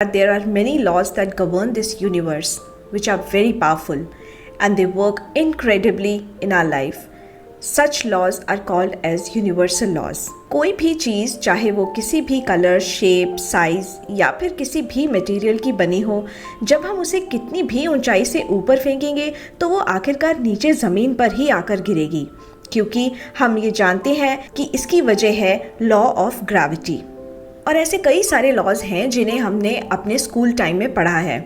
There are many laws that govern this universe, which are very powerful and they work incredibly in our life. Such laws are called as universal laws. कोई भी चीज़ चाहे वो किसी भी colour, shape, size या फिर किसी भी मटेरियल की बनी हो, जब हम उसे कितनी भी ऊंचाई से ऊपर फेंकेंगे तो वो आखिरकार नीचे ज़मीन पर ही आकर गिरेगी, क्योंकि हम ये जानते हैं कि इसकी वजह है लॉ ऑफ ग्रेविटी। और ऐसे कई सारे लॉज हैं जिन्हें हमने अपने स्कूल टाइम में पढ़ा है।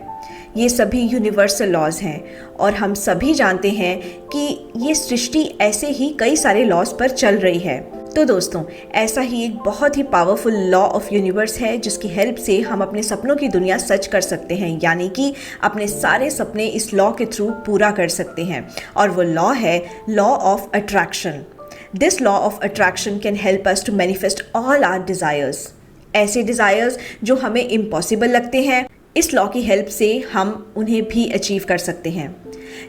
ये सभी यूनिवर्सल लॉज हैं और हम सभी जानते हैं कि ये सृष्टि ऐसे ही कई सारे लॉज पर चल रही है। तो दोस्तों, ऐसा ही एक बहुत ही पावरफुल लॉ ऑफ यूनिवर्स है जिसकी हेल्प से हम अपने सपनों की दुनिया सच कर सकते हैं, यानी कि अपने सारे सपने इस लॉ के थ्रू पूरा कर सकते हैं। और वो लॉ है law of attraction. This law of attraction can help us to manifest all our desires. ऐसे डिज़ायर्स जो हमें इम्पॉसिबल लगते हैं, इस लॉ की हेल्प से हम उन्हें भी अचीव कर सकते हैं।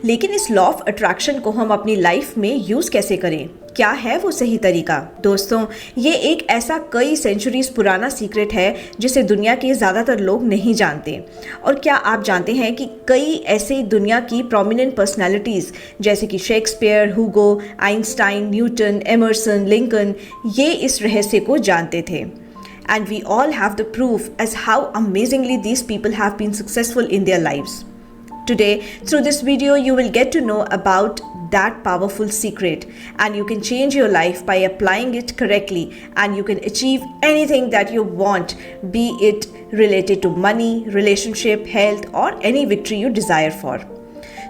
लेकिन इस लॉ ऑफ अट्रैक्शन को हम अपनी लाइफ में यूज़ कैसे करें? क्या है वो सही तरीका? दोस्तों, ये एक ऐसा कई सेंचुरीज पुराना सीक्रेट है जिसे दुनिया के ज़्यादातर लोग नहीं जानते। और क्या आप जानते हैं कि कई ऐसे दुनिया की प्रोमिनेंट पर्सनालिटीज़ जैसे कि शेक्सपियर, हुगो, आइंस्टाइन, न्यूटन, एमर्सन, लिंकन, ये इस रहस्य को जानते थे। And we all have the proof as how amazingly these people have been successful in their lives. Today, through this video, you will get to know about that powerful secret, and you can change your life by applying it correctly, and you can achieve anything that you want, be it related to money, relationship, health, or any victory you desire for.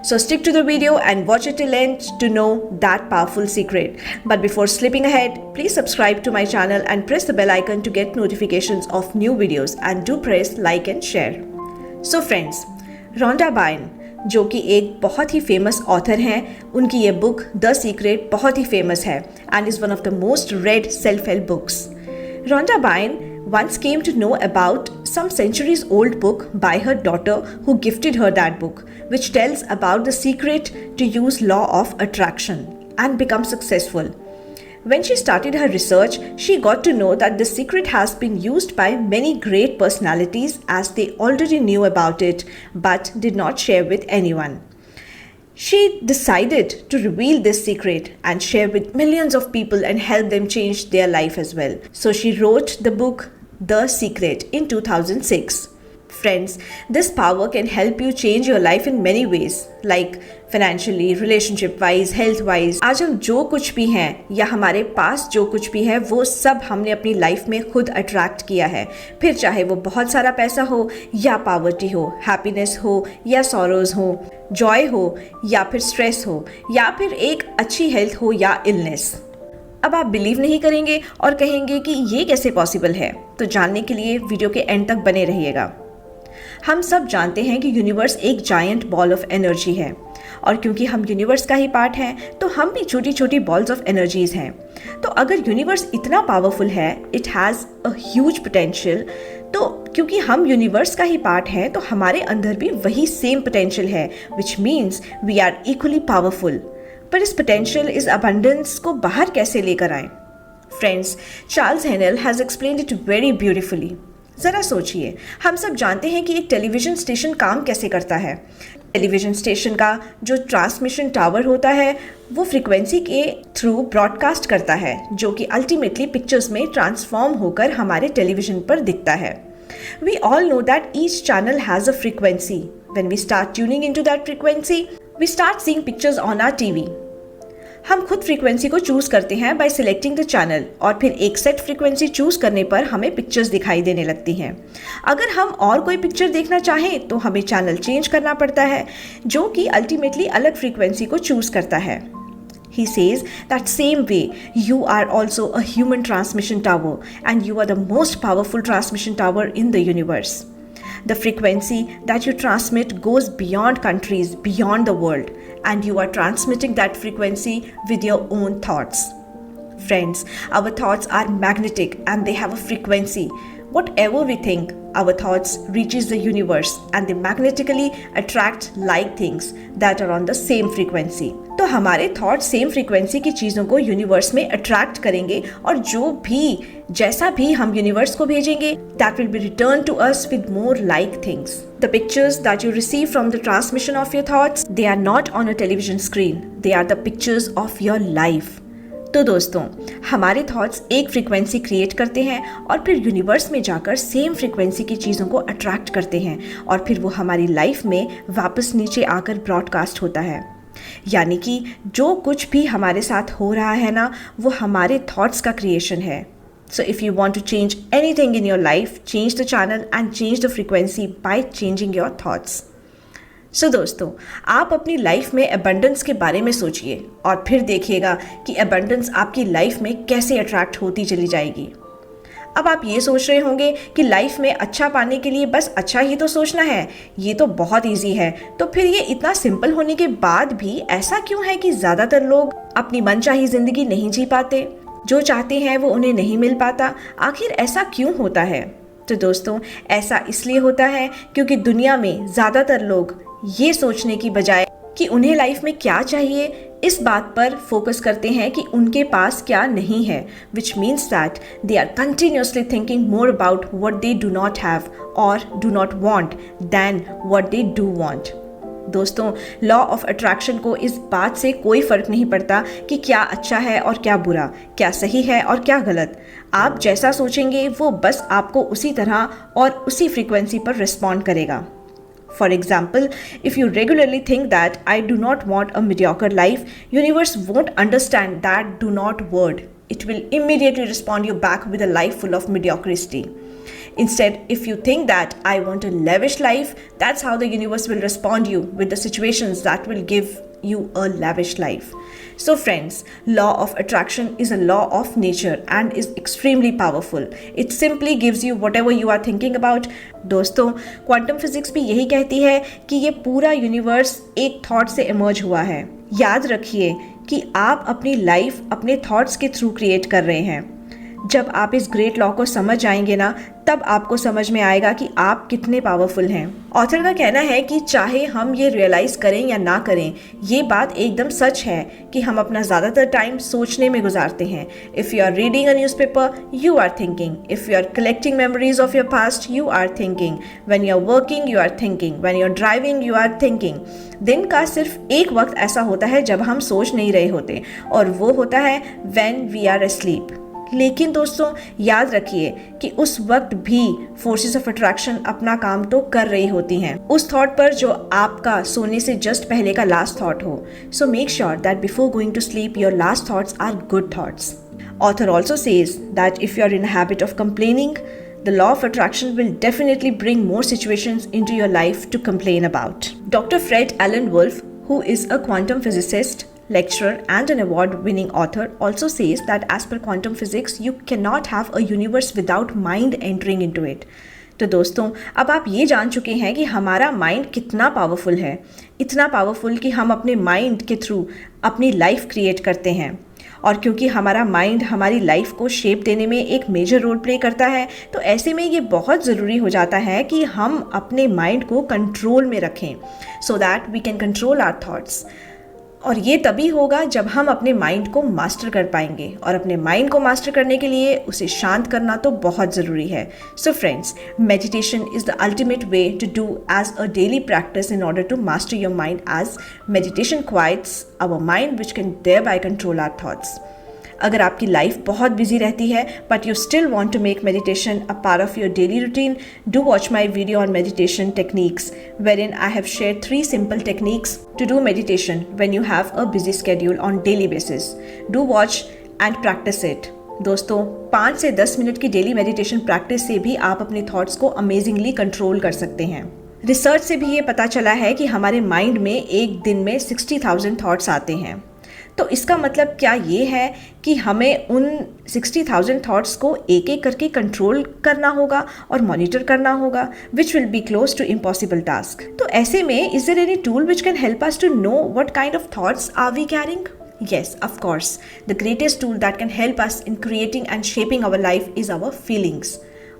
So stick to the video and watch it till end to know that powerful secret. But before slipping ahead, please subscribe to my channel and press the bell icon to get notifications of new videos, and do press like and share. So friends, Rhonda Byrne, जो कि एक बहुत ही famous author हैं, उनकी ये book the secret बहुत ही famous है and is one of the most read self-help books. Rhonda Byrne once came to know about some centuries old book by her daughter who gifted her that book, which tells about the secret to use law of attraction and become successful. When she started her research, she got to know that the secret has been used by many great personalities as they already knew about it but did not share with anyone. She decided to reveal this secret and share with millions of people and help them change their life as well. So she wrote the book The Secret in 2006. Friends, this power can help you change your life in many ways, like financially, relationship wise, health wise. आज हम जो कुछ भी हैं या हमारे पास जो कुछ भी है वो सब हमने अपनी लाइफ में खुद अट्रैक्ट किया है। फिर चाहे वो बहुत सारा पैसा हो या पावर्टी हो, हैप्पीनेस हो या सॉरोज हो, जॉय हो या फिर स्ट्रेस हो, या फिर एक अच्छी हेल्थ हो या इलनेस। अब आप बिलीव नहीं करेंगे और कहेंगे कि ये कैसे पॉसिबल है, तो जानने के लिए वीडियो के एंड तक बने रहिएगा। हम सब जानते हैं कि यूनिवर्स एक जायंट बॉल ऑफ एनर्जी है, और क्योंकि हम यूनिवर्स का ही पार्ट हैं तो हम भी छोटी छोटी बॉल्स ऑफ एनर्जीज हैं। तो अगर यूनिवर्स इतना पावरफुल है, it has a huge potential, तो क्योंकि हम यूनिवर्स का ही पार्ट हैं तो हमारे अंदर भी वही सेम पोटेंशियल है, which means we are equally powerful. पर इस पोटेंशियल, इस अबंडेंस को बाहर कैसे लेकर आएं? Friends, Charles Haanel has explained it very beautifully. ज़रा सोचिए, हम सब जानते हैं कि एक टेलीविज़न स्टेशन काम कैसे करता है। टेलीविज़न स्टेशन का जो ट्रांसमिशन टावर होता है वो फ्रीक्वेंसी के थ्रू ब्रॉडकास्ट करता है, जो कि अल्टीमेटली पिक्चर्स में ट्रांसफॉर्म होकर हमारे टेलीविज़न पर दिखता है। We all know that each channel has a frequency. When we start tuning into that frequency, we start seeing pictures on our TV. हम खुद फ्रीक्वेंसी को चूज़ करते हैं बाय सिलेक्टिंग द चैनल, और फिर एक सेट फ्रीक्वेंसी चूज़ करने पर हमें पिक्चर्स दिखाई देने लगती हैं। अगर हम और कोई पिक्चर देखना चाहें तो हमें चैनल चेंज करना पड़ता है, जो कि अल्टीमेटली अलग फ्रीक्वेंसी को चूज़ करता है। He says that same way you are also a human transmission tower, and you are the most powerful transmission tower in the universe. The frequency that you transmit goes beyond countries, beyond the world, and you are transmitting that frequency with your own thoughts. Friends, our thoughts are magnetic and they have a frequency. Whatever we think, our thoughts reaches the universe and they magnetically attract like things that are on the same frequency. तो हमारे thoughts same frequency की चीज़ों को universe में attract करेंगे और जो भी जैसा भी हम यूनिवर्स को भेजेंगे that will be return to us with more like things. The pictures that you receive from the transmission of your thoughts, they are not on a television screen. They are the pictures of your life. तो दोस्तों, हमारे thoughts एक frequency create करते हैं और फिर universe में जाकर सेम फ्रीक्वेंसी की चीज़ों को अट्रैक्ट करते हैं और फिर वो हमारी लाइफ में वापस नीचे आकर ब्रॉडकास्ट होता है. यानी कि जो कुछ भी हमारे साथ हो रहा है ना, वो हमारे थॉट्स का क्रिएशन है. So if you want to change anything in your life, change the channel and change the frequency by changing your thoughts. So दोस्तों, आप अपनी लाइफ में abundance के बारे में सोचिए और फिर देखिएगा कि abundance आपकी लाइफ में कैसे अट्रैक्ट होती चली जाएगी. अब आप ये सोच रहे होंगे कि लाइफ में अच्छा पाने के लिए बस अच्छा ही तो सोचना है, ये तो बहुत ईजी है. तो फिर ये इतना सिंपल होने के बाद भी ऐसा क्यों है कि ज़्यादातर लोग अपनी मनचाही ज़िंदगी नहीं जी पाते, जो चाहते हैं वो उन्हें नहीं मिल पाता? आखिर ऐसा क्यों होता है? तो दोस्तों, ऐसा इसलिए होता है क्योंकि दुनिया में ज़्यादातर लोग ये सोचने की बजाय कि उन्हें लाइफ में क्या चाहिए, इस बात पर फोकस करते हैं कि उनके पास क्या नहीं है, which means that they are continuously thinking more about what they do not have और do not want than what they do want. दोस्तों, लॉ ऑफ अट्रैक्शन को इस बात से कोई फ़र्क नहीं पड़ता कि क्या अच्छा है और क्या बुरा, क्या सही है और क्या गलत. आप जैसा सोचेंगे वो बस आपको उसी तरह और उसी फ्रीक्वेंसी पर रिस्पॉन्ड करेगा. For example, if you regularly think that I do not want a mediocre life, universe won't understand that do not word. It will immediately respond you back with a life full of mediocrity. Instead, if you think that I want a lavish life, that's how the universe will respond you with the situations that will give you a lavish life. So friends, law of attraction is a law of nature and is extremely powerful. It simply gives you whatever you are thinking about. दोस्तों, quantum physics भी यही कहती है कि ये पूरा universe एक thought से इमर्ज हुआ है. याद रखिए कि आप अपनी लाइफ अपने थॉट्स के थ्रू क्रिएट कर रहे हैं. जब आप इस ग्रेट लॉ को समझ जाएंगे ना, तब आपको समझ में आएगा कि आप कितने पावरफुल हैं. ऑथर का कहना है कि चाहे हम ये रियलाइज़ करें या ना करें, ये बात एकदम सच है कि हम अपना ज़्यादातर टाइम सोचने में गुजारते हैं. If you are reading a newspaper, you are thinking. If you are collecting memories of your past, you are thinking. When you are working, you are thinking. When you are driving, you are thinking. दिन का सिर्फ एक वक्त ऐसा होता है जब हम सोच नहीं रहे होते, और वो होता है व्हेन वी आर asleep. लेकिन दोस्तों, याद रखिए कि उस वक्त भी फोर्सेस ऑफ अट्रैक्शन अपना काम तो कर रही होती हैं उस थॉट पर जो आपका सोने से जस्ट पहले का लास्ट थॉट हो. So make sure that before going to sleep your last thoughts are good thoughts. Author also says that if you are in a habit of complaining, the law of attraction will definitely bring more situations into your life to complain about. Dr. Fred Alan Wolf, who is a quantum physicist, lecturer and an award-winning author, also says that as per quantum physics, you cannot have a universe without mind entering into it. तो दोस्तों, अब आप ये जान चुके हैं कि हमारा माइंड कितना पावरफुल है. इतना पावरफुल कि हम अपने माइंड के थ्रू अपनी लाइफ क्रिएट करते हैं. और क्योंकि हमारा माइंड हमारी लाइफ को शेप देने में एक मेजर रोल प्ले करता है, तो ऐसे में ये बहुत ज़रूरी हो जाता है कि हम अपने माइंड को कंट्रोल में रखें, so that we can control our thoughts. और ये तभी होगा जब हम अपने माइंड को मास्टर कर पाएंगे, और अपने माइंड को मास्टर करने के लिए उसे शांत करना तो बहुत ज़रूरी है. So friends, meditation is the ultimate way to do as a daily practice in order to master your mind, as meditation quiets our mind which can thereby control our thoughts. अगर आपकी लाइफ बहुत busy रहती है but you still want to make meditation a part of your daily routine, do watch my video on meditation techniques wherein I have shared 3 simple techniques to do meditation when you have a busy schedule on daily basis. Do watch and practice it. दोस्तों, 5 से 10 minute की daily meditation practice से भी आप अपने thoughts को amazingly control कर सकते हैं. रिसर्च से भी ये पता चला है कि हमारे माइंड में एक दिन में 60,000 थॉट्स आते हैं. तो इसका मतलब क्या ये है कि हमें उन 60,000 थॉट्स को एक एक करके कंट्रोल करना होगा और मॉनिटर करना होगा, which will be close to impossible task. तो ऐसे में is there any tool which can help us to know what kind of thoughts are we carrying? Yes, of course. The greatest tool that can help us in creating and shaping our life is our feelings.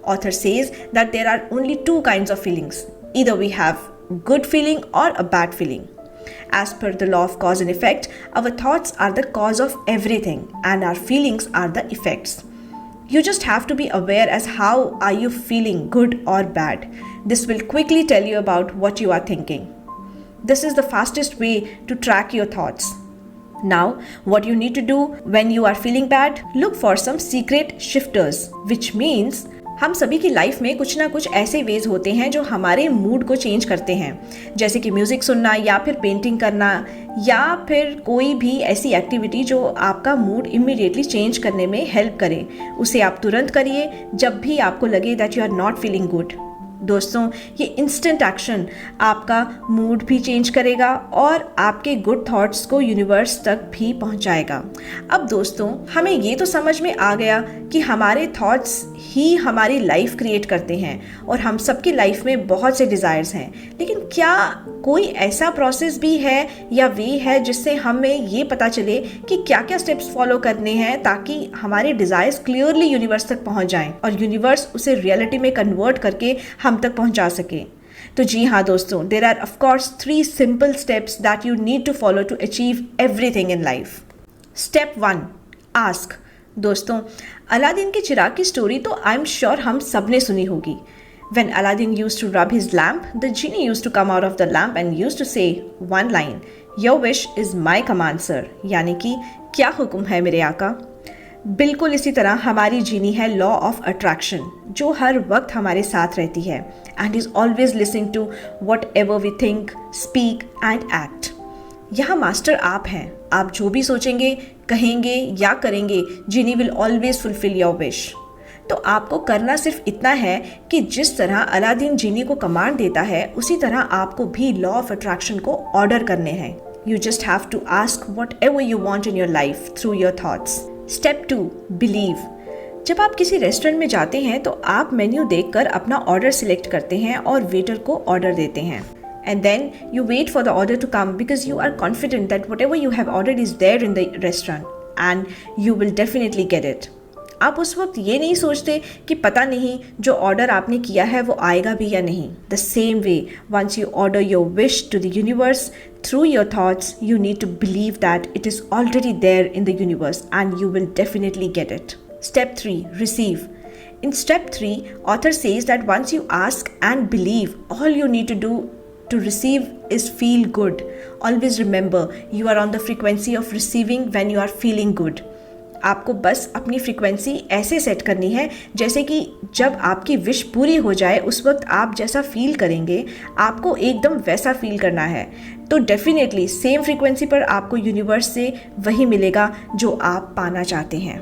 Author says that there are only 2 kinds of feelings. Either we have good feeling or a bad feeling. As per the law of cause and effect, our thoughts are the cause of everything and our feelings are the effects. You just have to be aware as how are you feeling, good or bad. This will quickly tell you about what you are thinking. This is the fastest way to track your thoughts. Now, what you need to do when you are feeling bad, look for some secret shifters, which means हम सभी की life में कुछ ना कुछ ऐसे veg होते हैं जो हमारे मूड को चेंज करते हैं, जैसे कि म्यूज़िक सुनना या फिर पेंटिंग करना या फिर कोई भी ऐसी एक्टिविटी जो आपका मूड इमीडिएटली चेंज करने में हेल्प करे। उसे आप तुरंत करिए जब भी आपको लगे that you are not feeling good. दोस्तों, ये इंस्टेंट एक्शन आपका मूड भी चेंज करेगा और आपके गुड थॉट्स को यूनिवर्स तक भी पहुंचाएगा। अब दोस्तों, हमें ये तो समझ में आ गया कि हमारे थॉट्स ही हमारी लाइफ क्रिएट करते हैं और हम सबकी लाइफ में बहुत से डिज़ायर्स हैं, लेकिन क्या कोई ऐसा प्रोसेस भी है या वे है जिससे हमें ये पता चले कि क्या क्या स्टेप्स फॉलो करने हैं ताकि हमारे डिज़ायर्स क्लियरली यूनिवर्स तक पहुंच जाएं और यूनिवर्स उसे रियलिटी में कन्वर्ट करके हम तक पहुंचा सके? तो जी हाँ दोस्तों, there are of course 3 simple steps that you need to follow to achieve everything in life. Step 1, ask. दोस्तों, अलादीन के चिराग की स्टोरी तो आई एम श्योर हम सब ने सुनी होगी। When Aladdin used to rub his lamp, the genie used to come out of the lamp and used to say one line, "Your wish is my command, sir." यानी कि क्या हुक्म है मेरे आका। बिल्कुल इसी तरह हमारी जीनी है लॉ ऑफ अट्रैक्शन, जो हर वक्त हमारे साथ रहती है and is always listening to whatever we think, speak and act. यहाँ मास्टर आप हैं। आप जो भी सोचेंगे, कहेंगे या करेंगे, genie will always fulfil your wish. तो आपको करना सिर्फ इतना है कि जिस तरह अलादीन जीनी को कमांड देता है, उसी तरह आपको भी लॉ ऑफ अट्रैक्शन को ऑर्डर करने हैं। You just have to ask whatever you want in your life through your thoughts. Step 2, believe. जब आप किसी रेस्टोरेंट में जाते हैं तो आप मेन्यू देखकर अपना ऑर्डर सिलेक्ट करते हैं और वेटर को ऑर्डर देते हैं। And then you wait for the order to come because you are confident that whatever you have ordered is there in the restaurant and you will definitely get it. आप उस वक्त ये नहीं सोचते कि पता नहीं जो ऑर्डर आपने किया है वो आएगा भी या नहीं। The same way, once you order your wish to the universe through your thoughts, you need to believe that it is already there in the universe and you will definitely get it. Step 3, receive. In step 3, author says that once you ask and believe, all you need to do to receive is feel good. Always remember, you are on the frequency of receiving when you are feeling good. आपको बस अपनी frequency ऐसे set करनी है जैसे कि जब आपकी विश पूरी हो जाए उस वक्त आप जैसा फील करेंगे, आपको एकदम वैसा फील करना है। तो डेफिनेटली सेम फ्रीक्वेंसी पर आपको यूनिवर्स से वही मिलेगा जो आप पाना चाहते हैं।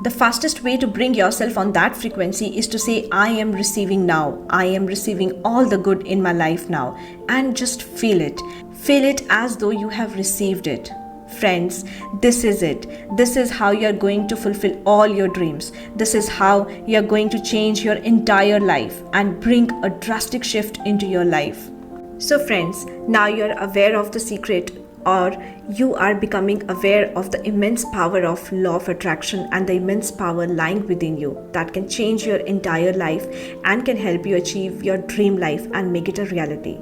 The fastest way to bring yourself on that frequency is to say, I am receiving now. I am receiving all the good in my life now. And just feel it. Feel it as though you have received it. Friends, this is it. This is how you are going to fulfill all your dreams. This is how you are going to change your entire life and bring a drastic shift into your life. So friends, now you are aware of the secret, or you are becoming aware of the immense power of law of attraction and the immense power lying within you that can change your entire life and can help you achieve your dream life and make it a reality.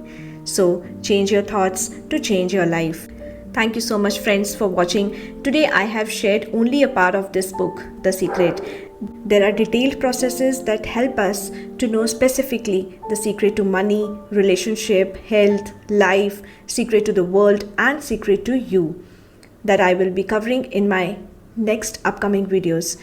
So change your thoughts to change your life. Thank you so much friends for watching. Today I have shared only a part of this book, The Secret. There are detailed processes that help us to know specifically the secret to money, relationship, health, life, secret to the world and secret to you that I will be covering in my next upcoming videos.